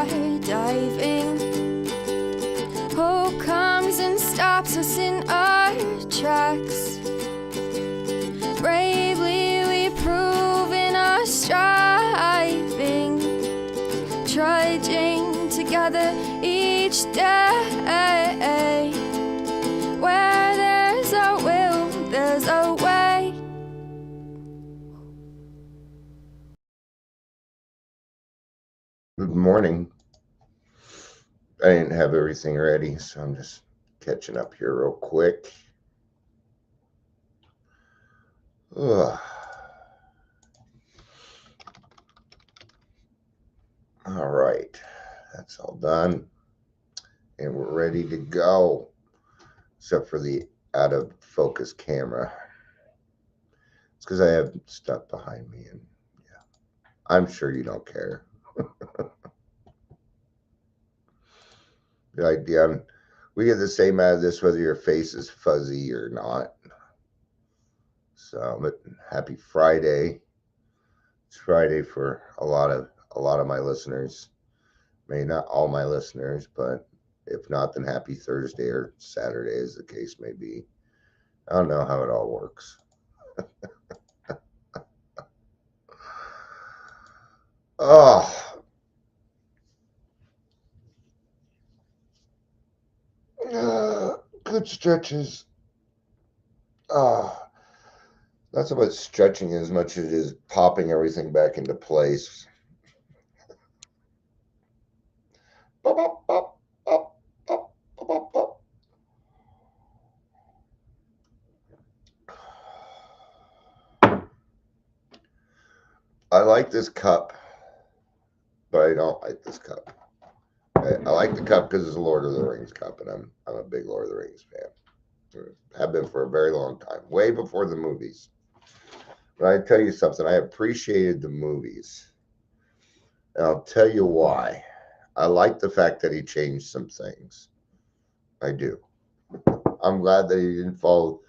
skydiving. Hope comes and stops us in our tracks. Bravely we prove in our striving, trudging together each day. Where there's a will, there's a way. Good morning. I didn't have everything ready, so I'm just catching up here real quick. Ugh. All right, that's all done, and we're ready to go, except for the out of focus camera. It's because I have stuff behind me, and yeah, I'm sure you don't care. The idea, we get the same out of this whether your face is fuzzy or not. So, but happy Friday. It's Friday for a lot of my listeners. Maybe not all my listeners, but if not, then happy Thursday or Saturday, as the case may be. I don't know how it all works. Oh, good stretches. Not so much stretching as much as it is popping everything back into place. Bop, bop, bop, bop, bop, bop, bop. I like this cup, but I don't like this cup. I like the cup because it's a Lord of the Rings cup, and I'm a big Lord of the Rings fan. Have been for a very long time, way before the movies. But I tell you something, I appreciated the movies, and I'll tell you why. I like the fact that he changed some things. I do. I'm glad that he didn't follow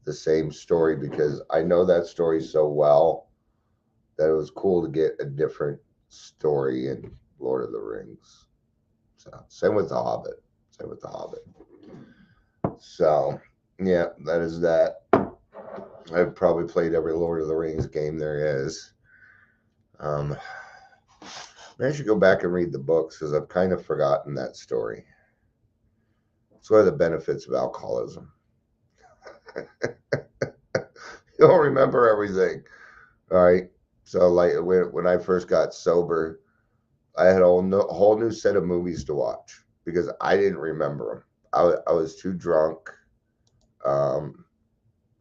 the same story because I know that story so well that it was cool to get a different story in Lord of the Rings. So same with the Hobbit. Same with the Hobbit. So yeah, that is that. I've probably played every Lord of the Rings game there is. I should go back and read the books because I've kind of forgotten that story. It's one of the benefits of alcoholism. You don't remember everything. All right. So like when I first got sober, I had a whole new set of movies to watch because I didn't remember them. I was too drunk.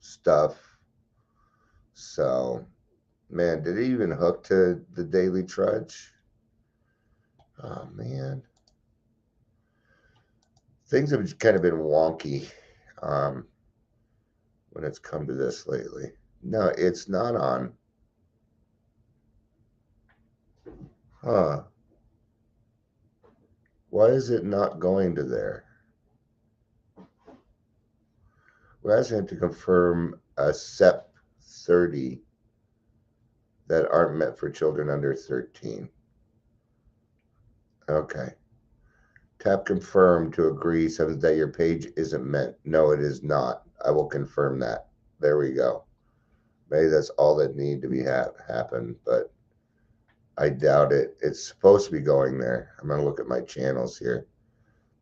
Stuff. So, man, did it even hook to the Daily Trudge? Oh, man. Things have kind of been wonky when it's come to this lately. No, it's not on. Huh. Why is it not going to there? We're asking to confirm a SEP 30 that aren't meant for children under 13. Okay. Tap confirm to agree so that your page isn't meant. No, it is not. I will confirm that. There we go. Maybe that's all that need to be happen, but I doubt it. It's supposed to be going there. I'm going to look at my channels here.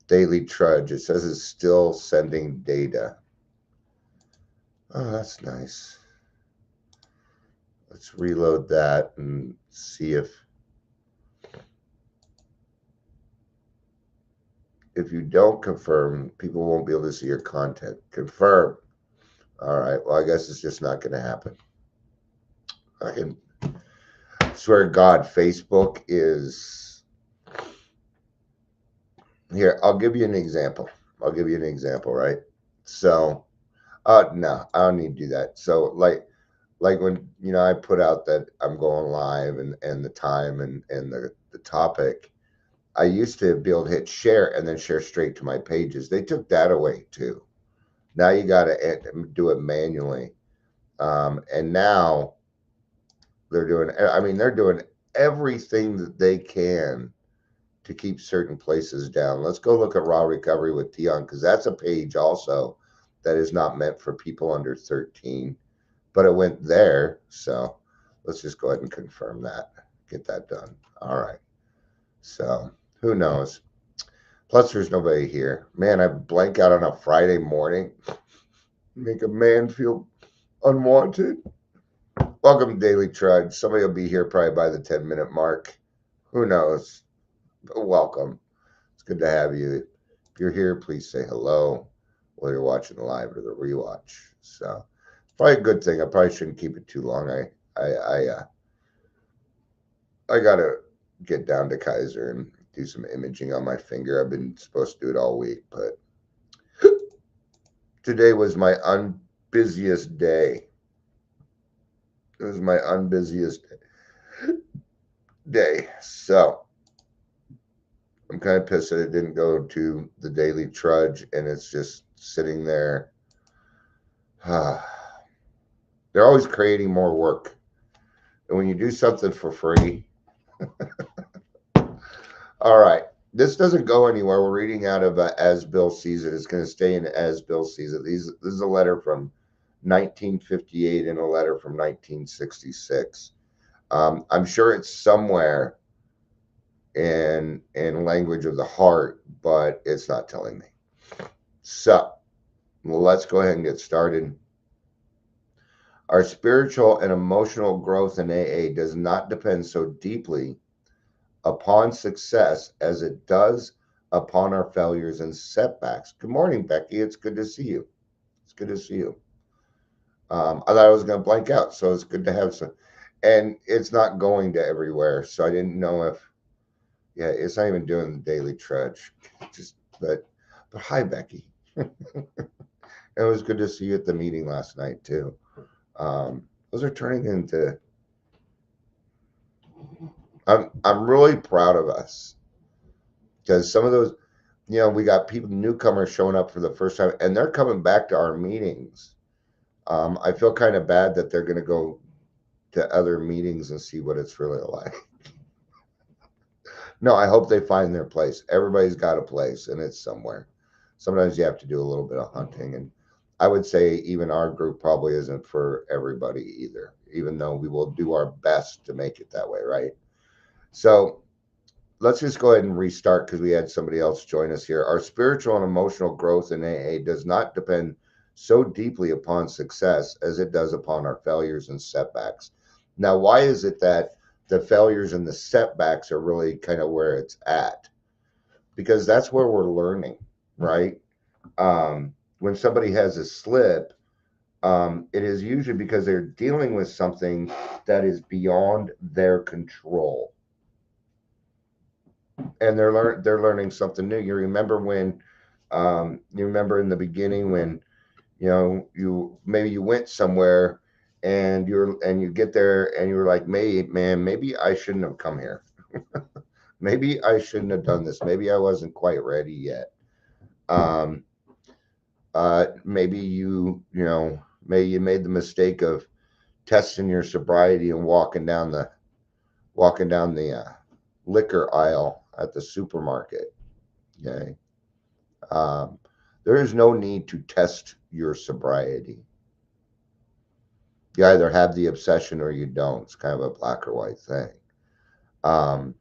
Daily Trudge. It says it's still sending data. Oh, that's nice. Let's reload that and see if you don't confirm, people won't be able to see your content. Confirm. All right. Well, I guess it's just not going to happen. I can swear to God, Facebook is here. I'll give you an example. Right? So, no, I don't need to do that. So, like when I put out that I'm going live and the time and the topic, I used to be able to hit share and then share straight to my pages. They took that away too. Now you got to do it manually. And now they're doing everything that they can to keep certain places down. Let's go look at Raw Recovery with Tion, because that's a page also that is not meant for people under 13, but it went there. So let's just go ahead and confirm that, get that done. All right. So who knows? Plus, there's nobody here. Man, I blank out on a Friday morning. Make a man feel unwanted. Welcome to Daily Trudge. Somebody will be here probably by the 10-minute mark. Who knows? But welcome. It's good to have you. If you're here, please say hello, whether you're watching the live or the rewatch. So, probably a good thing. I probably shouldn't keep it too long. I gotta get down to Kaiser and do some imaging on my finger. I've been supposed to do it all week, but today was my unbusiest day. It was my unbusiest day. So I'm kind of pissed that it didn't go to the Daily Trudge and it's just sitting there. They're always creating more work. And when you do something for free. All right. This doesn't go anywhere. We're reading out of As Bill Sees It. It's going to stay in As Bill Sees It. This is a letter from 1958 and a letter from 1966. I'm sure it's somewhere in language of the heart, but it's not telling me. So let's go ahead and get started. Our spiritual and emotional growth in AA does not depend so deeply upon success as it does upon our failures and setbacks. Good morning, Becky. It's good to see you. It's good to see you. I thought I was going to blank out, so it's good to have some. And it's not going to everywhere, so I didn't know if. Yeah, it's not even doing the Daily Trudge. But hi, Becky. It was good to see you at the meeting last night too. Those are turning into. I'm really proud of us because some of those, we got people, newcomers showing up for the first time, and they're coming back to our meetings. I feel kind of bad that they're going to go to other meetings and see what it's really like. No, I hope they find their place. Everybody's got a place, and it's somewhere. Sometimes you have to do a little bit of hunting, and I would say even our group probably isn't for everybody either, even though we will do our best to make it that way, right? So let's just go ahead and restart because we had somebody else join us here. Our spiritual and emotional growth in AA does not depend so deeply upon success as it does upon our failures and setbacks. Now, why is it that the failures and the setbacks are really kind of where it's at? Because that's where we're learning, right? When somebody has a slip, it is usually because they're dealing with something that is beyond their control. And they're learning something new. You remember when, you remember in the beginning when, you went somewhere and you get there and you're like, maybe I shouldn't have come here. Maybe I shouldn't have done this. Maybe I wasn't quite ready yet. Maybe you made the mistake of testing your sobriety and walking down the liquor aisle at the supermarket. Okay. There is no need to test your sobriety. You either have the obsession or you don't. It's kind of a black or white thing. But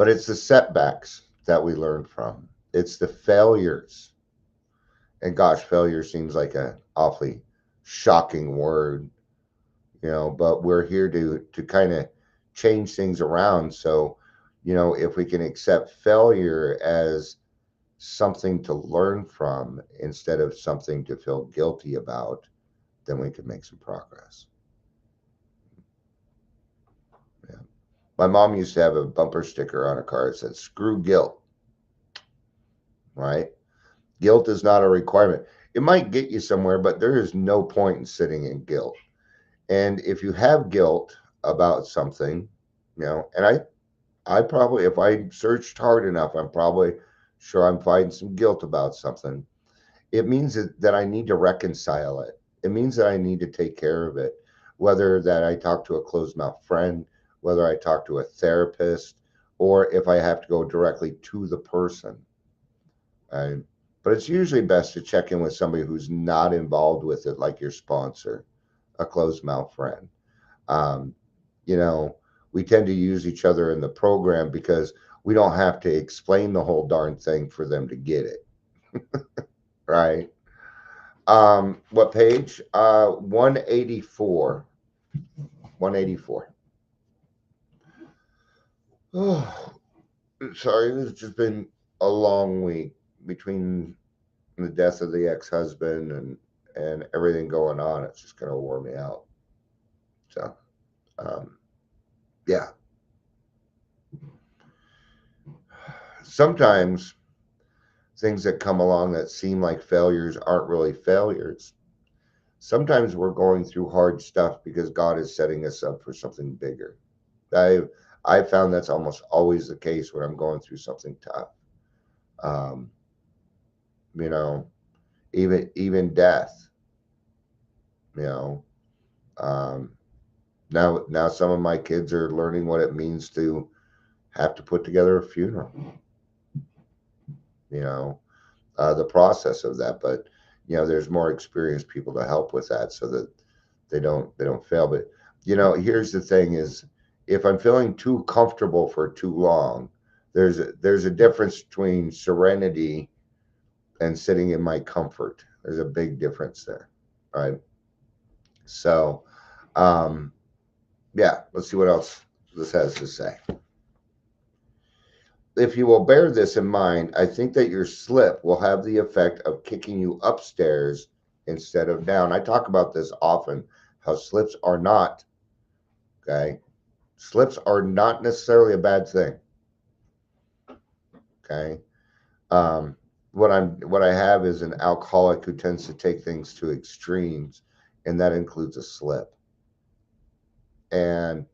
it's the setbacks that we learn from. It's the failures. And gosh, failure seems like an awfully shocking word, but we're here to kind of change things around. So, if we can accept failure as something to learn from instead of something to feel guilty about, then we can make some progress. Yeah. My mom used to have a bumper sticker on a car that said, "Screw guilt." Right? Guilt is not a requirement. It might get you somewhere, but there is no point in sitting in guilt. And if you have guilt about something, and I probably, if I searched hard enough, I'm probably sure I'm finding some guilt about something. It means that I need to reconcile it. It means that I need to take care of it, whether that I talk to a closed mouth friend, whether I talk to a therapist, or if I have to go directly to the person. Right? But it's usually best to check in with somebody who's not involved with it, like your sponsor, a closed mouth friend. Um, you know, we tend to use each other in the program because we don't have to explain the whole darn thing for them to get it, right? What page? 184. 184. Oh, sorry, this has just been a long week between the death of the ex-husband and everything going on. It's just gonna wore me out. So, um, yeah. Sometimes things that come along that seem like failures aren't really failures. Sometimes we're going through hard stuff because God is setting us up for something bigger. I I found that's almost always the case when I'm going through something tough. Um, you know, even death. You know, um, now some of my kids are learning what it means to have to put together a funeral. You know, the process of that, but there's more experienced people to help with that so that they don't fail. But here's the thing: is if I'm feeling too comfortable for too long, there's a difference between serenity and sitting in my comfort. There's a big difference there, right? So, um, yeah, let's see what else this has to say. If you will bear this in mind, I think that your slip will have the effect of kicking you upstairs instead of down. I talk about this often, how slips are not, okay? Slips are not necessarily a bad thing, okay? Um, what I have is an alcoholic who tends to take things to extremes, and that includes a slip. And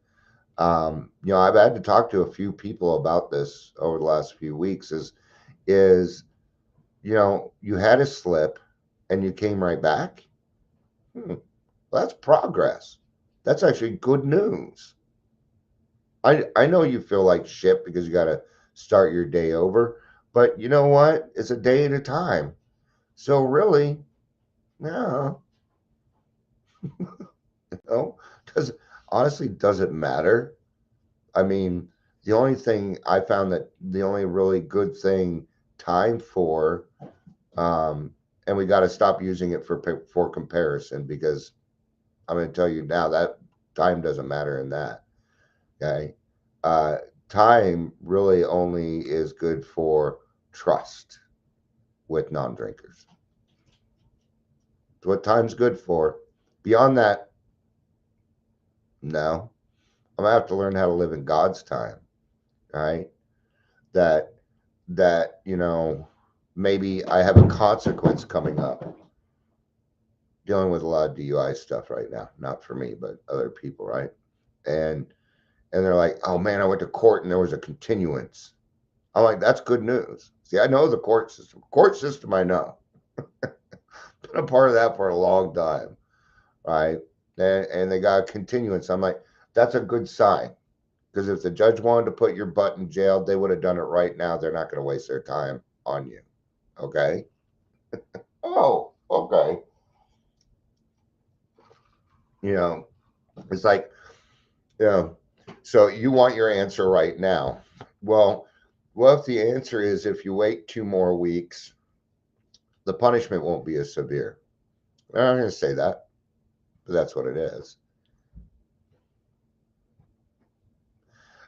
I've had to talk to a few people about this over the last few weeks. Is you had a slip and you came right back. Well, that's progress. That's actually good news. I know you feel like shit because you got to start your day over, but you know what? It's a day at a time. So really, no, no, does honestly doesn't matter. I mean, the only thing I found that the only really good thing time for, and we got to stop using it for comparison because I'm going to tell you now that time doesn't matter in that. Okay. Uh, Time really only is good for trust with non drinkers. It's what time's good for. Beyond that, no. I'm going to have to learn how to live in God's time. All right. That, maybe I have a consequence coming up. Dealing with a lot of DUI stuff right now. Not for me, but other people, right? And they're like, "Oh man, I went to court and there was a continuance." I'm like, "That's good news." See, I know the court system. Court system, I know. Been a part of that for a long time, right? And they got a continuance. I'm like, "That's a good sign." Because if the judge wanted to put your butt in jail, they would have done it right now. They're not going to waste their time on you. Okay? Oh, okay. You know, it's like, so you want your answer right now. Well, if the answer is if you wait 2 more weeks, the punishment won't be as severe. I'm not going to say that, but that's what it is.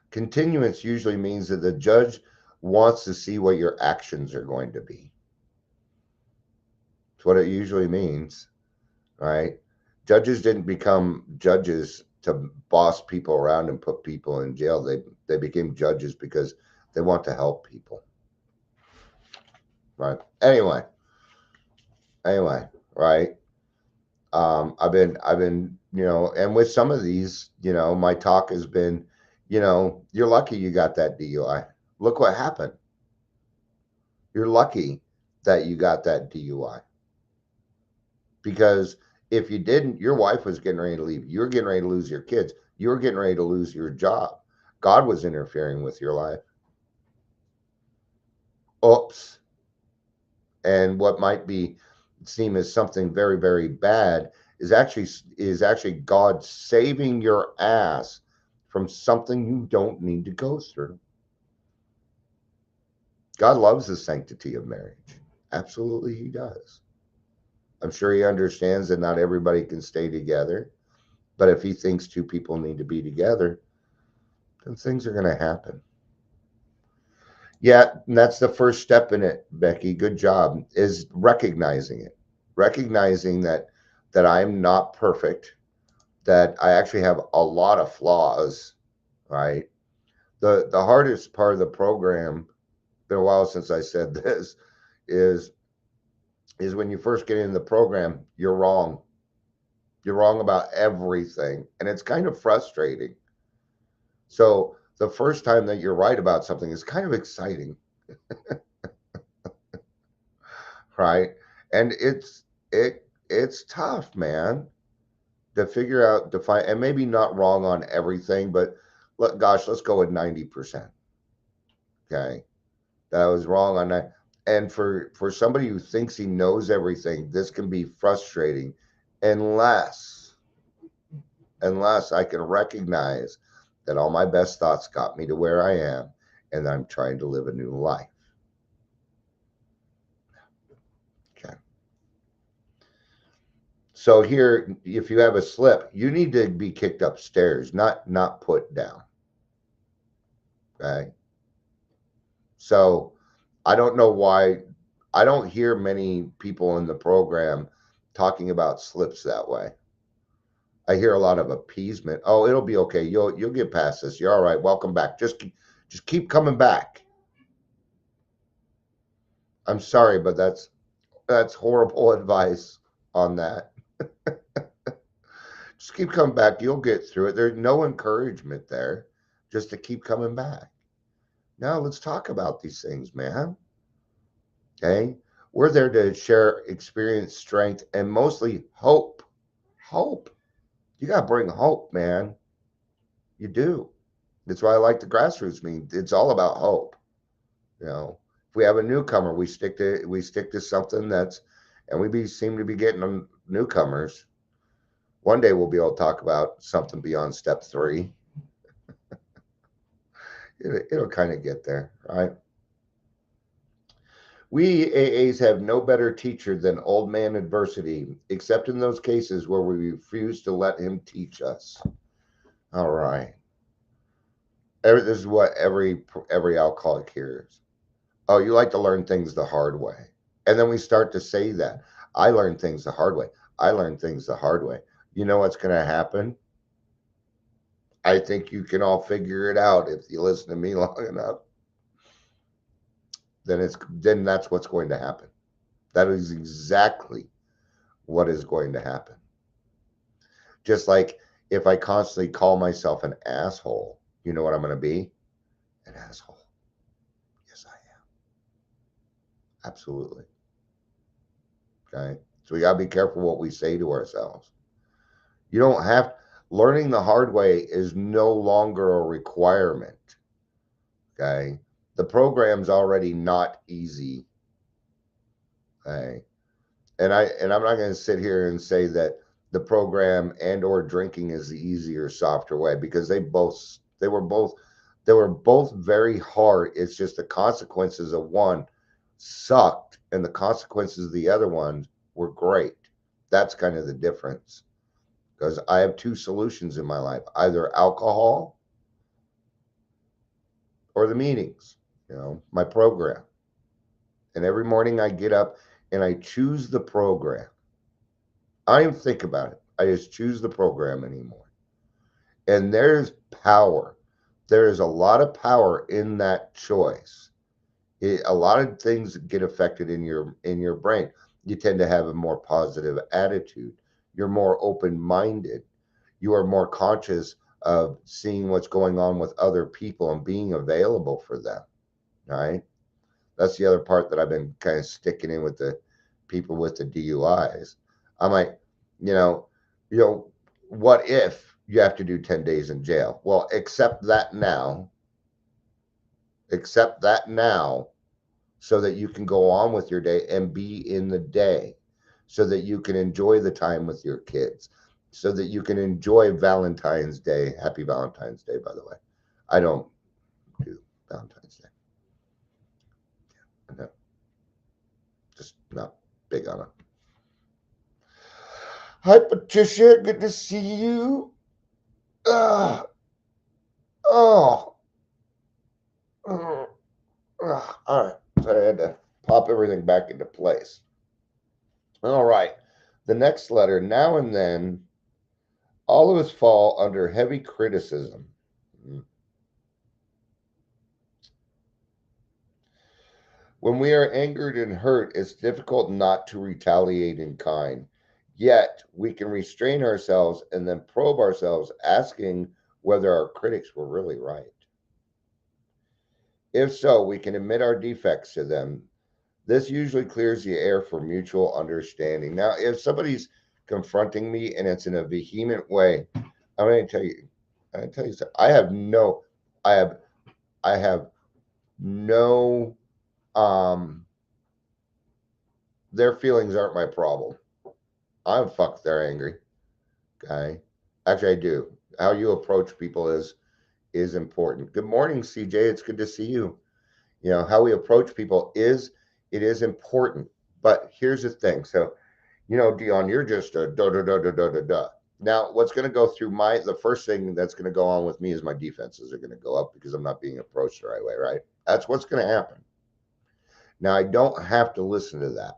Continuance usually means that the judge wants to see what your actions are going to be. That's what it usually means, right? Judges didn't become judges to boss people around and put people in jail. They became judges because they want to help people. Right. Anyway, right. I've been, and with some of these, my talk has been, you're lucky you got that DUI. Look what happened. You're lucky that you got that DUI because if you didn't, your wife was getting ready to leave. You're getting ready to lose your kids. You're getting ready to lose your job. God was interfering with your life. Oops. And what might be seem as something very, very bad is actually God saving your ass from something you don't need to go through. God loves the sanctity of marriage. Absolutely, he does. I'm sure he understands that not everybody can stay together, but if he thinks two people need to be together, then things are going to happen. Yeah, and that's the first step in it, Becky. Good job. Is recognizing it, recognizing that I'm not perfect, that I actually have a lot of flaws. Right. The hardest part of the program, been a while since I said this, is is when you first get into the program, you're wrong. You're wrong about everything, and it's kind of frustrating. So the first time that you're right about something is kind of exciting, right? And it's tough, man, to figure out, define, and maybe not wrong on everything, but gosh, let's go with 90%. Okay, that I was wrong on that. And for somebody who thinks he knows everything, this can be frustrating, unless I can recognize that all my best thoughts got me to where I am, and I'm trying to live a new life. Okay. So here, if you have a slip, you need to be kicked upstairs, not put down. Okay. So I don't know why I don't hear many people in the program talking about slips that way. I hear a lot of appeasement. Oh, it'll be okay. You'll get past this. You're all right. Welcome back. Just keep coming back. I'm sorry, but that's horrible advice on that. Just keep coming back. You'll get through it. There's no encouragement there, just to keep coming back. Now let's talk about these things, man. Okay. We're there to share experience, strength, and mostly hope. Hope. You got to bring hope, man. You do. That's why I like the grassroots meeting. It's all about hope. You know, if we have a newcomer, we stick to something that's, and seem to be getting newcomers. One day we'll be able to talk about something beyond step 3. It'll kind of get there, right? We AAs have no better teacher than old man adversity, except in those cases where we refuse to let him teach us. All right. This is what every alcoholic hears. Oh, you like to learn things the hard way. And then we start to say that. I learned things the hard way. I learned things the hard way. You know what's going to happen? I think you can all figure it out if you listen to me long enough. Then that's what's going to happen. That is exactly what is going to happen. Just like if I constantly call myself an asshole, you know what I'm going to be? An asshole. Yes, I am. Absolutely. Okay. So we got to be careful what we say to ourselves. You don't have, learning the hard way is no longer a requirement. Okay. The program's already not easy. Okay. And I'm not going to sit here and say that the program and or drinking is the easier, softer way, because they were both very hard. It's just the consequences of one sucked and the consequences of the other ones were great. That's kind of the difference, because I have 2 solutions in my life, either alcohol or the meetings, my program. And every morning I get up and I choose the program. I don't even think about it. I just choose the program anymore. And there's power. There is a lot of power in that choice. A lot of things get affected in your brain. You tend to have a more positive attitude. You're more open-minded. You are more conscious of seeing what's going on with other people and being available for them. Right? That's the other part that I've been kind of sticking in with the people with the DUIs. I'm like, what if you have to do 10 days in jail. Well, accept that now. Accept that now so that you can go on with your day and be in the day, so that you can enjoy the time with your kids, so that you can enjoy Valentine's Day. Happy Valentine's Day, by the way. I don't do Valentine's Day. No, just not big on it. Hi, Patricia. Good to see you. Uh, oh. Uh, all right. So I had to pop everything back into place. All right. The next letter, now and then, all of us fall under heavy criticism. When we are angered and hurt, it's difficult not to retaliate in kind. Yet, we can restrain ourselves and then probe ourselves, asking whether our critics were really right. If so, we can admit our defects to them. This usually clears the air for mutual understanding. Now, if somebody's confronting me and it's in a vehement way, I'm going to tell you, something. I have, I have no, their feelings aren't my problem. I'm fucked. They're angry. Okay. Actually, I do. How you approach people is important. Good morning, CJ. It's good to see you. You know, how we approach people is important. But here's the thing. So, Dion, you're just a da da da da da da da. Now, what's going to go through the first thing that's going to go on with me is my defenses are going to go up because I'm not being approached the right way, right? That's what's going to happen. Now, I don't have to listen to that.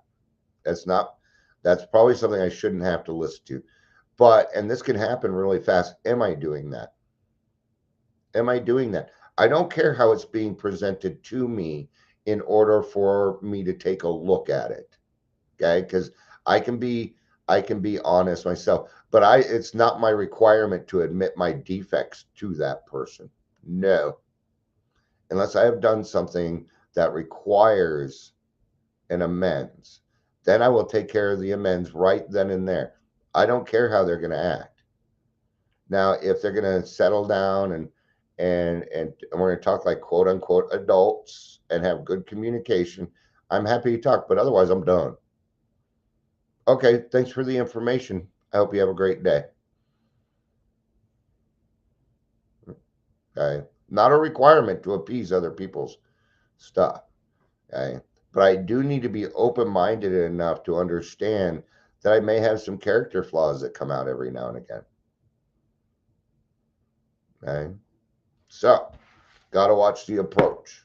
That's probably something I shouldn't have to listen to. And this can happen really fast. Am I doing that? Am I doing that? I don't care how it's being presented to me in order for me to take a look at it. Okay? Because I can be honest myself, but it's not my requirement to admit my defects to that person. No. Unless I have done something that requires an amends, then I will take care of the amends right then and there. I don't care how they're going to act. Now, if they're going to settle down and we're going to talk like quote unquote adults and have good communication, I'm happy to talk, but otherwise I'm done. Okay, thanks for the information. I hope you have a great day. Okay, not a requirement to appease other people's stuff. Okay, but I do need to be open-minded enough to understand that I may have some character flaws that come out every now and again. Okay, so got to watch the approach.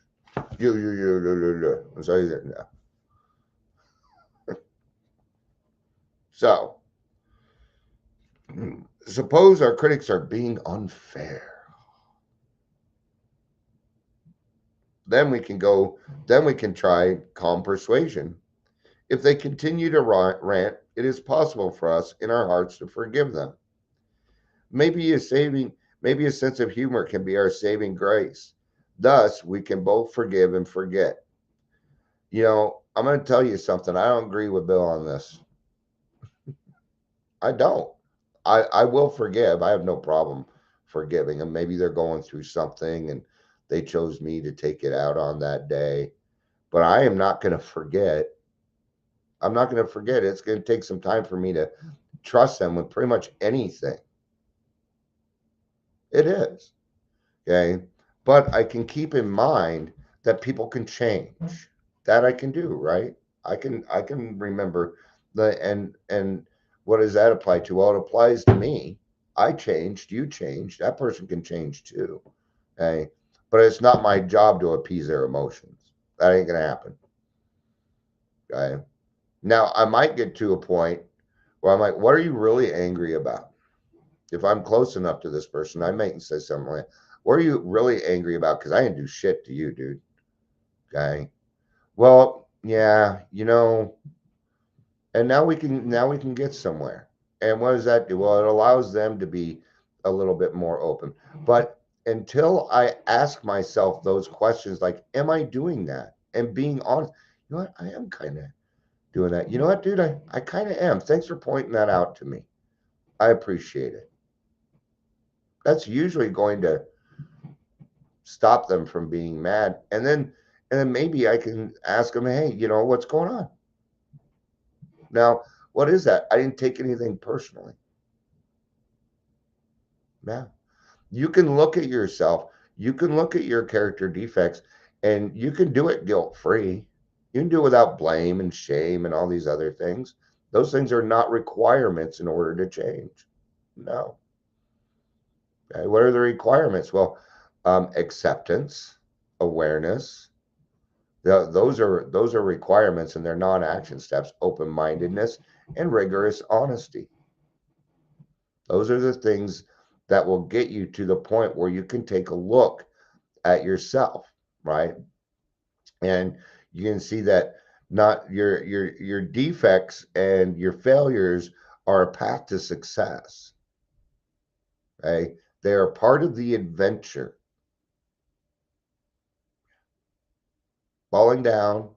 So, suppose our critics are being unfair. Then we can try calm persuasion. If they continue to rant, it is possible for us in our hearts to forgive them. Maybe a sense of humor can be our saving grace. Thus, we can both forgive and forget. I'm going to tell you something. I don't agree with Bill on this. I don't. I will forgive. I have no problem forgiving them. Maybe they're going through something and they chose me to take it out on that day. But I am not going to forget. I'm not going to forget. It's going to take some time for me to trust them with pretty much anything. It is. Okay. But I can keep in mind that people can change. That I can do, right? I can remember and what does that apply to? Well, it applies to me. I changed, you changed, that person can change too. Okay. But it's not my job to appease their emotions. That ain't gonna happen. Okay. Now I might get to a point where I'm like, what are you really angry about? If I'm close enough to this person, I might say something like, what are you really angry about? Because I didn't do shit to you, dude. Okay. Well, yeah, and now we can get somewhere. And what does that do? Well, it allows them to be a little bit more open. But until I ask myself those questions, like, am I doing that? And being honest, you know what? I am kind of doing that. You know what, dude? I kind of am. Thanks for pointing that out to me. I appreciate it. that's usually going to stop them from being mad. And then maybe I can ask them, hey, what's going on? Now, what is that? I didn't take anything personally. Yeah. You can look at yourself, you can look at your character defects, and you can do it guilt-free. You can do it without blame and shame and all these other things. Those things are not requirements in order to change. No. Okay, what are the requirements? Well, acceptance, awareness. Those are requirements, and they're non-action steps. Open-mindedness and rigorous honesty. Those are the things that will get you to the point where you can take a look at yourself, right? And you can see that not your defects and your failures are a path to success. Okay? They are part of the adventure. Falling down,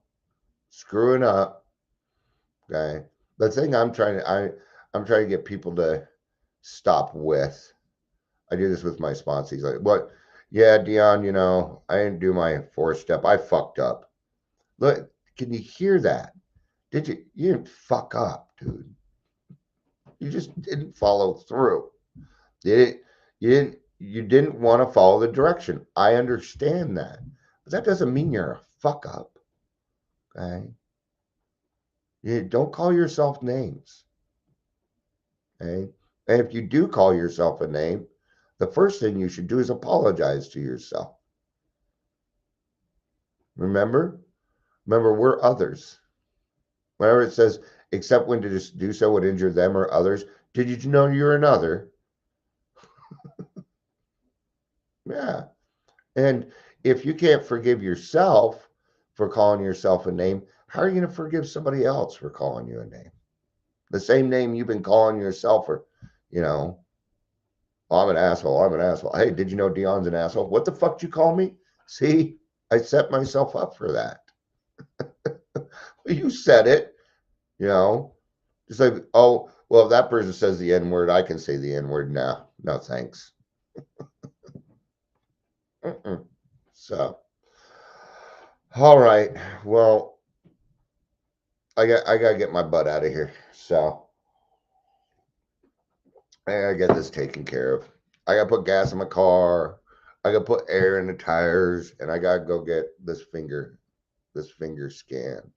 screwing up. Okay. The thing I'm trying to get people to stop with. I do this with my sponsors. Like, what? Yeah, Dion, I didn't do my 4-step. I fucked up. Look, can you hear that? You didn't fuck up, dude. You just didn't follow through. You didn't want to follow the direction. I understand that. But that doesn't mean you're a fuck up. Okay? You don't call yourself names. Okay? And if you do call yourself a name, the first thing you should do is apologize to yourself. Remember, we're others. Whenever it says, except when to just do so would injure them or others, did you know you're another? Yeah. And if you can't forgive yourself for calling yourself a name, how are you going to forgive somebody else for calling you a name? The same name you've been calling yourself for, I'm an asshole. I'm an asshole. Hey, did you know Dion's an asshole? What the fuck did you call me? See, I set myself up for that. You said it, just like, oh, well, if that person says the N-word, I can say the N-word. No, thanks. So, all right. Well, I gotta get my butt out of here. So I gotta get this taken care of. I gotta put gas in my car. I gotta put air in the tires, and I gotta go get this finger scanned.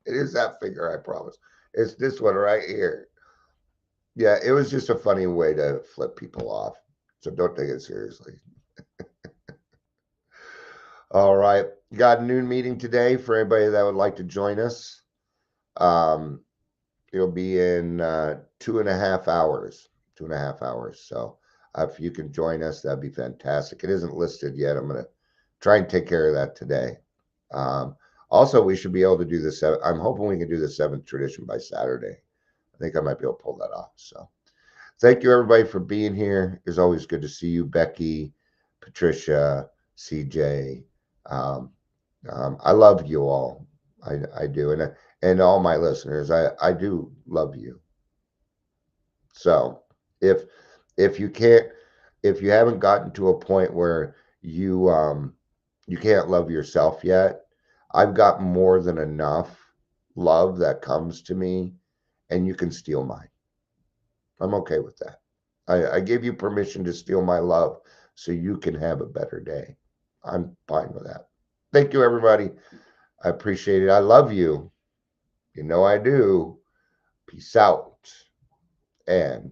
It is that finger, I promise. It's this one right here. Yeah, it was just a funny way to flip people off. So don't take it seriously. All right. Got a noon meeting today for anybody that would like to join us. It'll be in 2.5 hours. 2.5 hours. So if you can join us, that'd be fantastic. It isn't listed yet. I'm going to try and take care of that today. Also, we should be able to do this. I'm hoping we can do the 7th tradition by Saturday. I think I might be able to pull that off. So thank you, everybody, for being here. It's always good to see you, Becky, Patricia, CJ. I love you all. I do. And all my listeners, I do love you. So if you haven't gotten to a point where you can't love yourself yet, I've got more than enough love that comes to me, and you can steal mine. I'm okay with that. I give you permission to steal my love so you can have a better day. I'm fine with that. Thank you, everybody. I appreciate it. I love you. You know I do. Peace out and